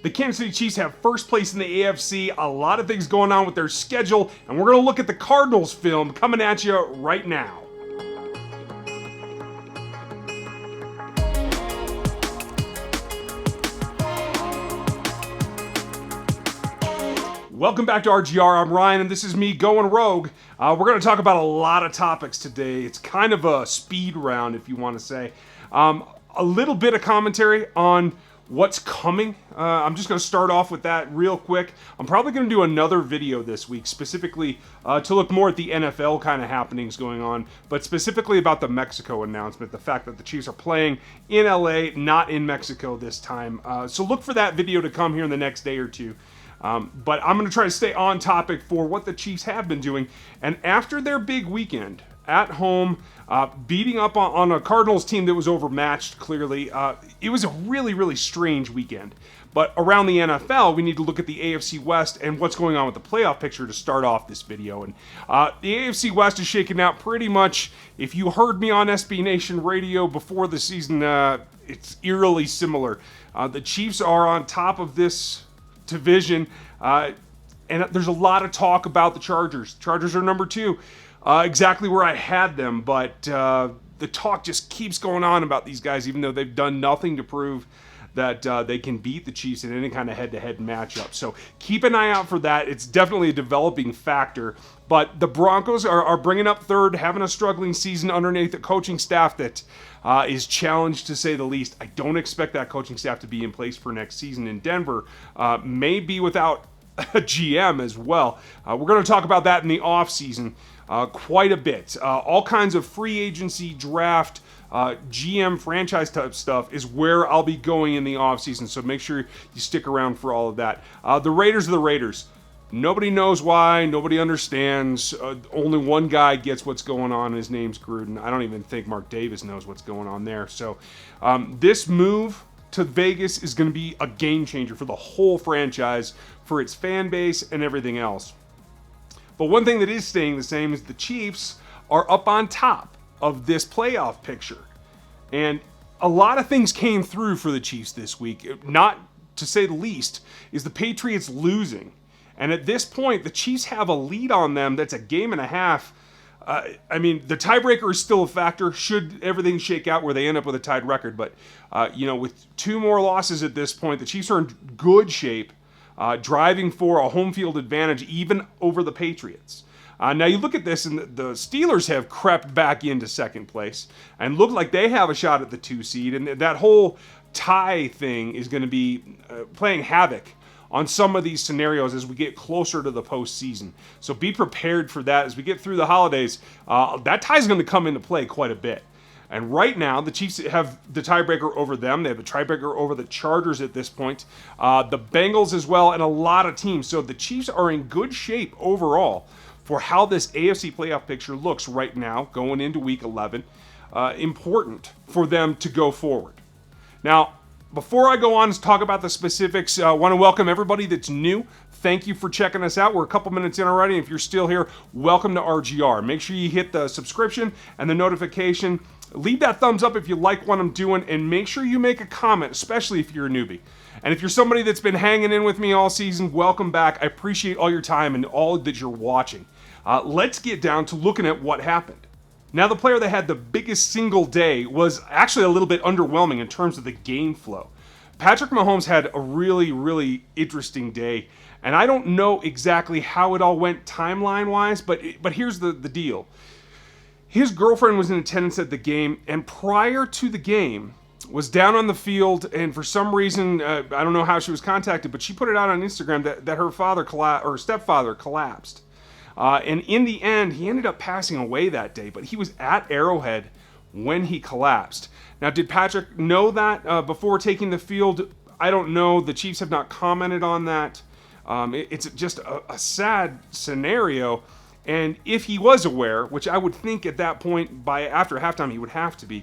The Kansas City Chiefs have first place in the AFC, a lot of things going on with their schedule, and we're going to look at the Cardinals film coming at you right now. Welcome back to RGR. I'm Ryan, and this is me going rogue. We're going to talk about a lot of topics today. It's kind of a speed round, if you want to say. A little bit of commentary on what's coming. I'm just going to start off with that real quick. I'm probably going to do another video this week, specifically to look more at the NFL kind of happenings going on, but specifically about the Mexico announcement, the fact that the Chiefs are playing in LA, not in Mexico this time. So look for that video to come here in the next day or two. But I'm going to try to stay on topic for what the Chiefs have been doing. And after their big weekend at home, beating up on a Cardinals team that was overmatched, clearly, it was a really, really strange weekend. But around the NFL, we need to look at the AFC West and what's going on with the playoff picture to start off this video. And the AFC West is shaking out pretty much. If you heard me on SB Nation Radio before the season, it's eerily similar. The Chiefs are on top of this division, and there's a lot of talk about the Chargers. Chargers are number 2, exactly where I had them, but the talk just keeps going on about these guys, even though they've done nothing to prove that they can beat the Chiefs in any kind of head-to-head matchup. So keep an eye out for that. It's definitely a developing factor, but the Broncos are bringing up third, having a struggling season underneath a coaching staff that is challenged, to say the least. I don't expect that coaching staff to be in place for next season in Denver. May be without a GM as well. We're going to talk about that in the offseason quite a bit. All kinds of free agency, draft, GM franchise type stuff is where I'll be going in the offseason, so make sure you stick around for all of that. The Raiders are the Raiders. Nobody knows why. Nobody understands. Only one guy gets what's going on. His name's Gruden. I don't even think Mark Davis knows what's going on there. So this move to Vegas is going to be a game changer for the whole franchise, for its fan base and everything else. But one thing that is staying the same is the Chiefs are up on top of this playoff picture. And a lot of things came through for the Chiefs this week. Not to say the least is the Patriots losing. And at this point, the Chiefs have a lead on them that's a game and a half. I mean, the tiebreaker is still a factor should everything shake out where they end up with a tied record. But, with 2 more losses at this point, the Chiefs are in good shape, driving for a home field advantage even over the Patriots. Now you look at this, and the Steelers have crept back into second place and look like they have a shot at the 2 seed. And that whole tie thing is going to be playing havoc on some of these scenarios as we get closer to the postseason. So be prepared for that as we get through the holidays. That tie is going to come into play quite a bit. And right now, the Chiefs have the tiebreaker over them. They have a tiebreaker over the Chargers at this point. The Bengals as well, and a lot of teams. So the Chiefs are in good shape overall for how this AFC playoff picture looks right now, going into Week 11. Important for them to go forward. Now, before I go on to talk about the specifics, I want to welcome everybody that's new. Thank you for checking us out. We're a couple minutes in already. If you're still here, welcome to RGR. Make sure you hit the subscription and the notification. Leave that thumbs up if you like what I'm doing, and make sure you make a comment, especially if you're a newbie. And if you're somebody that's been hanging in with me all season, welcome back. I appreciate all your time and all that you're watching. Let's get down to looking at what happened. Now, the player that had the biggest single day was actually a little bit underwhelming in terms of the game flow. Patrick Mahomes had a really, really interesting day, and I don't know exactly how it all went timeline-wise, but here's the deal. His girlfriend was in attendance at the game, and prior to the game, was down on the field, and for some reason, I don't know how she was contacted, but she put it out on Instagram that her stepfather collapsed. And in the end, he ended up passing away that day, but he was at Arrowhead when he collapsed. Now, did Patrick know that before taking the field? I don't know. The Chiefs have not commented on that. It's just a sad scenario. And if he was aware, which I would think at that point, after halftime, he would have to be,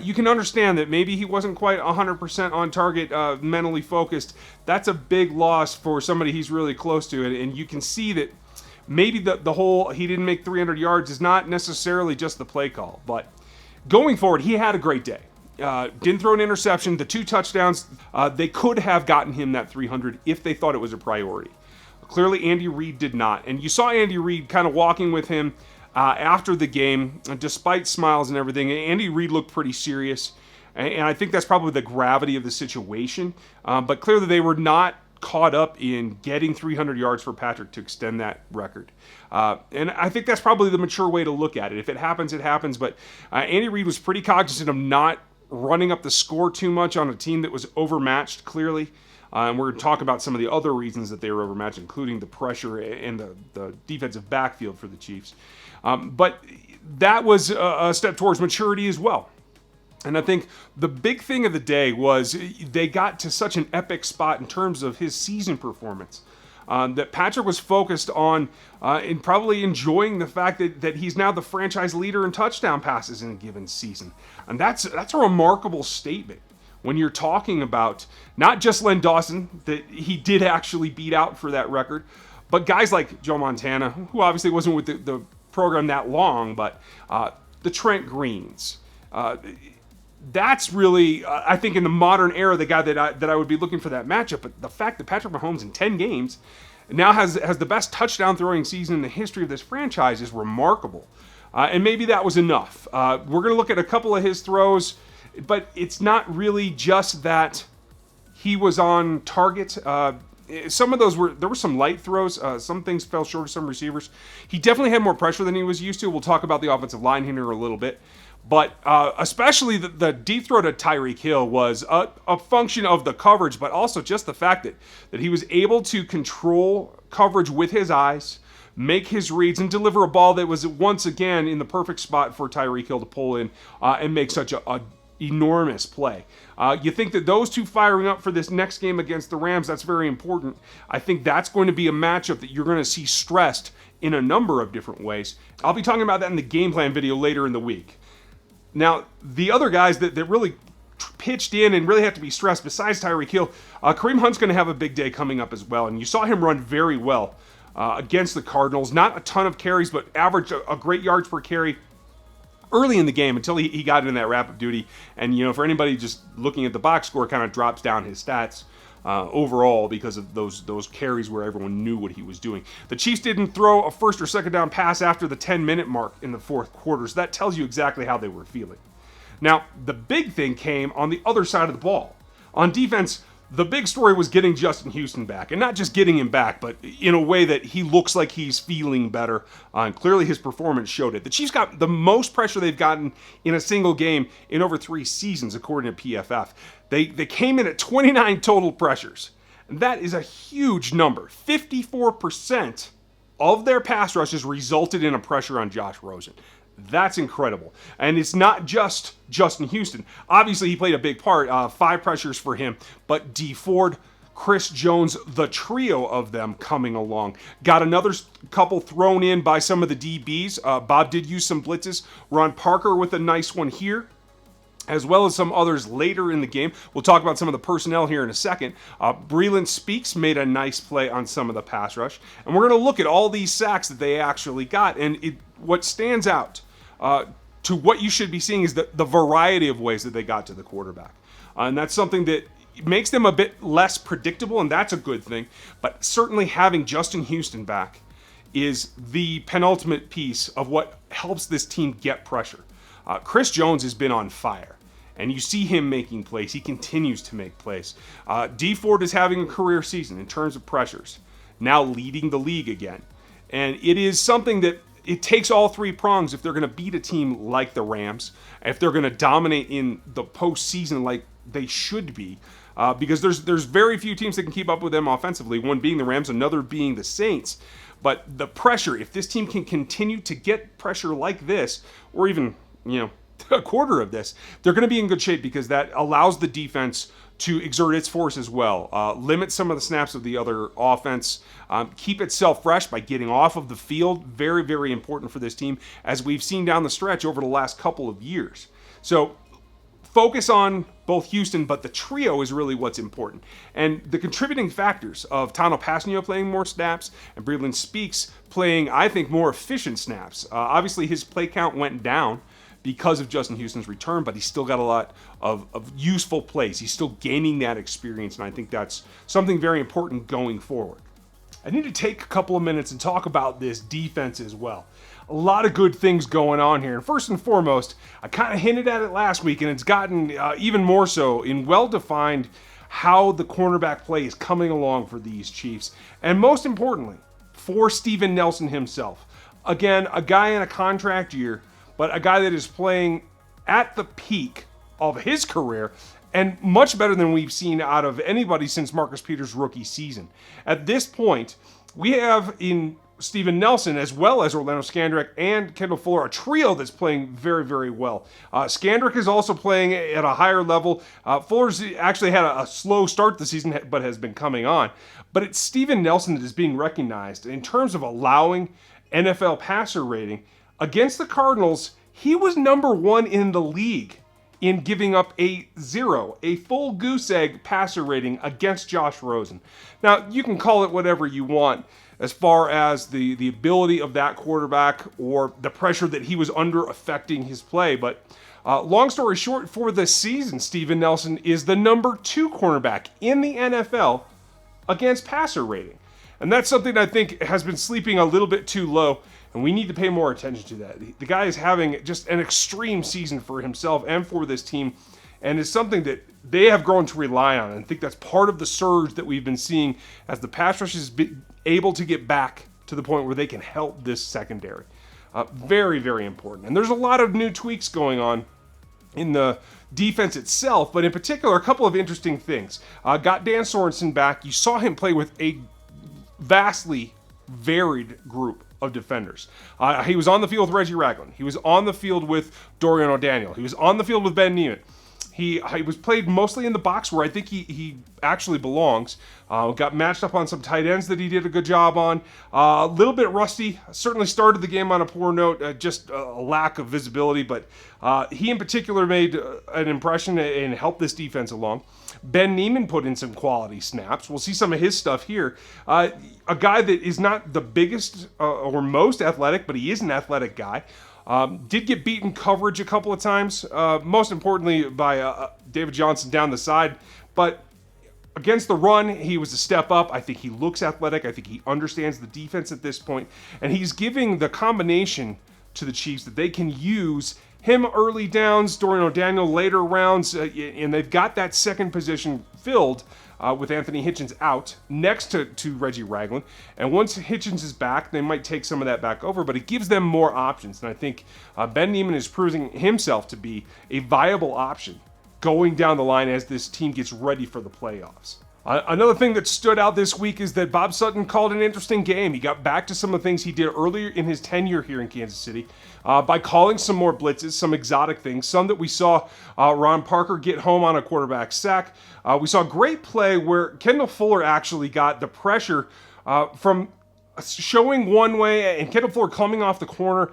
you can understand that maybe he wasn't quite 100% on target, mentally focused. That's a big loss for somebody he's really close to. And you can see that maybe the whole he didn't make 300 yards is not necessarily just the play call. But going forward, he had a great day. Didn't throw an interception. The 2 touchdowns, they could have gotten him that 300 if they thought it was a priority. Clearly, Andy Reid did not. And you saw Andy Reid kind of walking with him after the game, despite smiles and everything. Andy Reid looked pretty serious. And I think that's probably the gravity of the situation. But clearly, they were not caught up in getting 300 yards for Patrick to extend that record. And I think that's probably the mature way to look at it. If it happens, it happens. But Andy Reid was pretty cognizant of not running up the score too much on a team that was overmatched, clearly. And we're going to talk about some of the other reasons that they were overmatched, including the pressure and the defensive backfield for the Chiefs. But that was a step towards maturity as well. And I think the big thing of the day was they got to such an epic spot in terms of his season performance that Patrick was focused on and probably enjoying the fact that he's now the franchise leader in touchdown passes in a given season. And that's a remarkable statement when you're talking about not just Len Dawson, that he did actually beat out for that record, but guys like Joe Montana, who obviously wasn't with the program that long, but the Trent Greens. That's really, I think, in the modern era, the guy that I would be looking for that matchup. But the fact that Patrick Mahomes in 10 games now has the best touchdown throwing season in the history of this franchise is remarkable. And maybe that was enough. We're going to look at a couple of his throws, but it's not really just that he was on target. Some of those there were some light throws. Some things fell short of some receivers. He definitely had more pressure than he was used to. We'll talk about the offensive line here in a little bit. But especially the deep throw to Tyreek Hill was a function of the coverage, but also just the fact that he was able to control coverage with his eyes, make his reads, and deliver a ball that was once again in the perfect spot for Tyreek Hill to pull in and make such a enormous play. You think that those two firing up for this next game against the Rams, that's very important. I think that's going to be a matchup that you're going to see stressed in a number of different ways. I'll be talking about that in the game plan video later in the week. Now, the other guys that really pitched in and really have to be stressed, besides Tyreek Hill, Kareem Hunt's going to have a big day coming up as well. And you saw him run very well against the Cardinals. Not a ton of carries, but averaged a great yards per carry early in the game until he got in that rapid duty. And, for anybody just looking at the box score, kind of drops down his stats overall because of those carries where everyone knew what he was doing. The Chiefs didn't throw a first or second down pass after the 10-minute mark in the fourth quarter, so that tells you exactly how they were feeling. Now, the big thing came on the other side of the ball. On defense, the big story was getting Justin Huston back, and not just getting him back, but in a way that he looks like he's feeling better, and clearly his performance showed it. The Chiefs got the most pressure they've gotten in a single game in over 3 seasons, according to PFF. They came in at 29 total pressures, and that is a huge number. 54% of their pass rushes resulted in a pressure on Josh Rosen. That's incredible. And it's not just Justin Huston. Obviously, he played a big part. 5 pressures for him. But Dee Ford, Chris Jones, the trio of them coming along. Got another couple thrown in by some of the DBs. Bob did use some blitzes. Ron Parker with a nice one here, as well as some others later in the game. We'll talk about some of the personnel here in a second. Breeland Speaks made a nice play on some of the pass rush. And we're going to look at all these sacks that they actually got. And what stands out to what you should be seeing is the variety of ways that they got to the quarterback. And that's something that makes them a bit less predictable, and that's a good thing. But certainly having Justin Huston back is the penultimate piece of what helps this team get pressure. Chris Jones has been on fire, and you see him making plays. He continues to make plays. Dee Ford is having a career season in terms of pressures, now leading the league again. And it is something that it takes all 3 prongs if they're going to beat a team like the Rams, if they're going to dominate in the postseason like they should be, because there's very few teams that can keep up with them offensively, one being the Rams, another being the Saints. But the pressure, if this team can continue to get pressure like this, or even, a quarter of this, they're going to be in good shape because that allows the defense to exert its force as well, limit some of the snaps of the other offense, keep itself fresh by getting off of the field. Very, very important for this team, as we've seen down the stretch over the last couple of years. So focus on both Huston, but the trio is really what's important. And the contributing factors of Tano Pasnio playing more snaps and Breeland Speaks playing, I think, more efficient snaps. Obviously, his play count went down because of Justin Houston's return, but he's still got a lot of useful plays. He's still gaining that experience, and I think that's something very important going forward. I need to take a couple of minutes and talk about this defense as well. A lot of good things going on here. And first and foremost, I kind of hinted at it last week, and it's gotten even more so in well-defined how the cornerback play is coming along for these Chiefs. And most importantly, for Steven Nelson himself. Again, a guy in a contract year, but a guy that is playing at the peak of his career and much better than we've seen out of anybody since Marcus Peters' rookie season. At this point, we have in Steven Nelson, as well as Orlando Scandrick and Kendall Fuller, a trio that's playing very, very well. Scandrick is also playing at a higher level. Fuller's actually had a slow start this season, but has been coming on. But it's Steven Nelson that is being recognized in terms of allowing NFL passer rating. Against the Cardinals, he was number 1 in the league in giving up a full goose egg passer rating against Josh Rosen. Now, you can call it whatever you want as far as the ability of that quarterback or the pressure that he was under affecting his play. But long story short, for this season, Steven Nelson is the number 2 cornerback in the NFL against passer rating. And that's something I think has been sleeping a little bit too low, and we need to pay more attention to that. The guy is having just an extreme season for himself and for this team, and it's something that they have grown to rely on. And I think that's part of the surge that we've been seeing as the pass rush has been able to get back to the point where they can help this secondary. Very, very important. And there's a lot of new tweaks going on in the defense itself, but in particular, a couple of interesting things. Got Dan Sorensen back. You saw him play with a vastly varied group of defenders. He was on the field with Reggie Ragland. He was on the field with Dorian O'Daniel. He was on the field with Ben Niemann. He was played mostly in the box, where I think he actually belongs. Got matched up on some tight ends that he did a good job on. A little bit rusty. Certainly started the game on a poor note, just a lack of visibility. But he in particular made an impression and helped this defense along. Ben Niemann put in some quality snaps. We'll see some of his stuff here. A guy that is not the biggest or most athletic, but he is an athletic guy. Did get beaten coverage a couple of times, most importantly by David Johnson down the side. But against the run, he was a step up. I think he looks athletic. I think he understands the defense at this point. And he's giving the combination to the Chiefs that they can use him early downs, Dorian O'Daniel later rounds, and they've got that second position filled with Anthony Hitchens out next to Reggie Ragland. And once Hitchens is back, they might take some of that back over, but it gives them more options. And I think Ben Niemann is proving himself to be a viable option going down the line as this team gets ready for the playoffs. Another thing that stood out this week is that Bob Sutton called an interesting game. He got back to some of the things he did earlier in his tenure here in Kansas City by calling some more blitzes, some exotic things, some that we saw Ron Parker get home on a quarterback sack. We saw great play where Kendall Fuller actually got the pressure from showing one way, and Kendall Fuller coming off the corner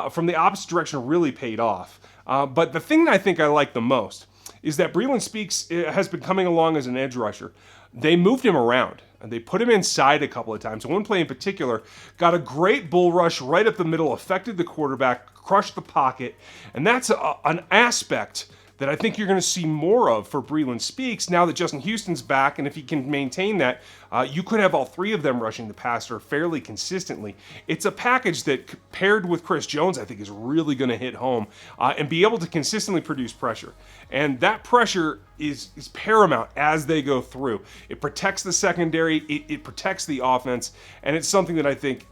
from the opposite direction really paid off. But the thing that I think I like the most is that Breeland Speaks has been coming along as an edge rusher. They moved him around, and they put him inside a couple of times. One play in particular got a great bull rush right up the middle, affected the quarterback, crushed the pocket, and that's an aspect that I think you're going to see more of for Breeland Speaks now that Justin Houston's back, and if he can maintain that, you could have all three of them rushing the passer fairly consistently. It's a package that, paired with Chris Jones, I think is really going to hit home and be able to consistently produce pressure. And that pressure is paramount as they go through. It protects the secondary, it protects the offense, and it's something that I think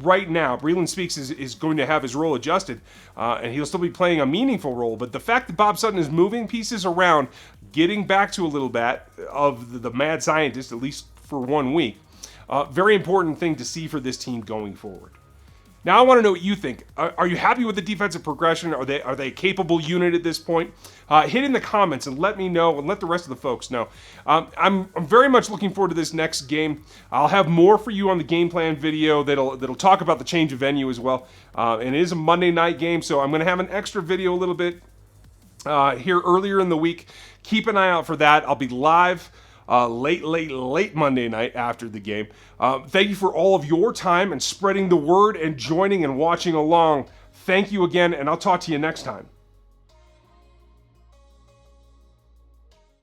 right now, Breeland Speaks is going to have his role adjusted, and he'll still be playing a meaningful role. But the fact that Bob Sutton is moving pieces around, getting back to a little bit of the mad scientist, at least for 1 week, very important thing to see for this team going forward. Now I want to know what you think. Are you happy with the defensive progression? Are they a capable unit at this point? Hit in the comments and let me know, and let the rest of the folks know. I'm very much looking forward to this next game. I'll have more for you on the game plan video that'll talk about the change of venue as well. And it is a Monday night game, so I'm going to have an extra video a little bit here earlier in the week. Keep an eye out for that. I'll be live late Monday night after the game. Thank you for all of your time and spreading the word and joining and watching along. Thank you again, and I'll talk to you next time.